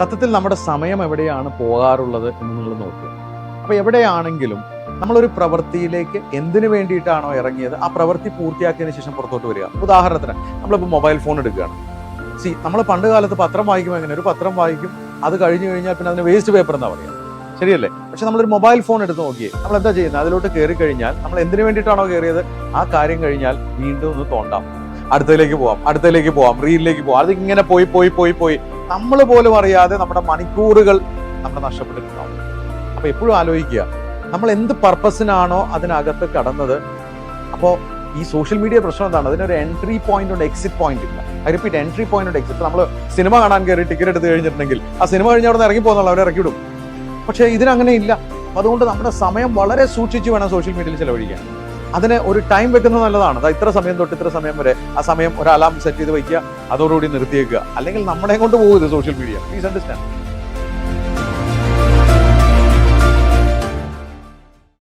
സത്യത്തിൽ നമ്മുടെ സമയം എവിടെയാണ് പോകാറുള്ളത് എന്ന് നിങ്ങൾ നോക്കുക. അപ്പോൾ എവിടെയാണെങ്കിലും നമ്മളൊരു പ്രവൃത്തിയിലേക്ക് എന്തിനു വേണ്ടിയിട്ടാണോ ഇറങ്ങിയത് ആ പ്രവൃത്തി പൂർത്തിയാക്കിയതിന് ശേഷം പുറത്തോട്ട് വരിക. ഉദാഹരണത്തിന് നമ്മളിപ്പോൾ മൊബൈൽ ഫോൺ എടുക്കുകയാണ്. നമ്മൾ പണ്ട് കാലത്ത് പത്രം വായിക്കുമ്പോൾ എങ്ങനെ ഒരു പത്രം വായിക്കും, അത് കഴിഞ്ഞു കഴിഞ്ഞാൽ പിന്നെ അതിന് വേസ്റ്റ് പേപ്പർ എന്നാ പറയുക, ശരിയല്ലേ? പക്ഷെ നമ്മളൊരു മൊബൈൽ ഫോൺ എടുത്ത് നോക്കിയേ, നമ്മൾ എന്താ ചെയ്യുന്നത്? അതിലോട്ട് കയറി കഴിഞ്ഞാൽ നമ്മൾ എന്തിനു വേണ്ടിയിട്ടാണോ കയറിയത് ആ കാര്യം കഴിഞ്ഞാൽ വീണ്ടും ഒന്ന് തോണ്ടാം, അടുത്തതിലേക്ക് പോവാം, റീലിലേക്ക് പോവാം. അതിങ്ങനെ പോയി നമ്മൾ പോലും അറിയാതെ നമ്മുടെ മണിക്കൂറുകൾ നമ്മൾ നഷ്ടപ്പെട്ടിട്ടുണ്ടാവും. അപ്പൊ എപ്പോഴും ആലോചിക്കുക, നമ്മൾ എന്ത് പർപ്പസിനാണോ അതിനകത്ത് കടന്നത്. അപ്പോൾ ഈ സോഷ്യൽ മീഡിയ പ്രശ്നം എന്താണ്? അതിനൊരു എൻട്രി പോയിന്റ് ഉണ്ട്, എക്സിറ്റ് പോയിന്റ് ഇല്ല. ഐ റിപ്പീറ്റ്, എൻട്രി പോയിന്റ് ഉണ്ട്, എക്സിറ്റ്. നമ്മൾ സിനിമ കാണാൻ കയറി ടിക്കറ്റ് എടുത്ത് കഴിഞ്ഞിട്ടുണ്ടെങ്കിൽ ആ സിനിമ കഴിഞ്ഞ് അവിടെ നിന്ന് ഇറങ്ങി പോകുന്നുള്ള അവരെ ഇറക്കിവിടും. പക്ഷേ ഇതിനങ്ങനെ ഇല്ല. അതുകൊണ്ട് നമ്മുടെ സമയം വളരെ സൂക്ഷിച്ച് വേണം സോഷ്യൽ മീഡിയയിൽ ചെലവഴിക്കാൻ. അതിന് ഒരു ടൈം വെക്കുന്നത് നല്ലതാണ്. അതായത് ഇത്ര സമയം തൊട്ട് ഇത്ര സമയം വരെ, ആ സമയം ഒരു അലാം സെറ്റ് ചെയ്ത് വയ്ക്കുക, അതോടുകൂടി നിർത്തിയേക്കുക. അല്ലെങ്കിൽ നമ്മളെ കൊണ്ട് പോകുന്നത് സോഷ്യൽ മീഡിയ. Please understand.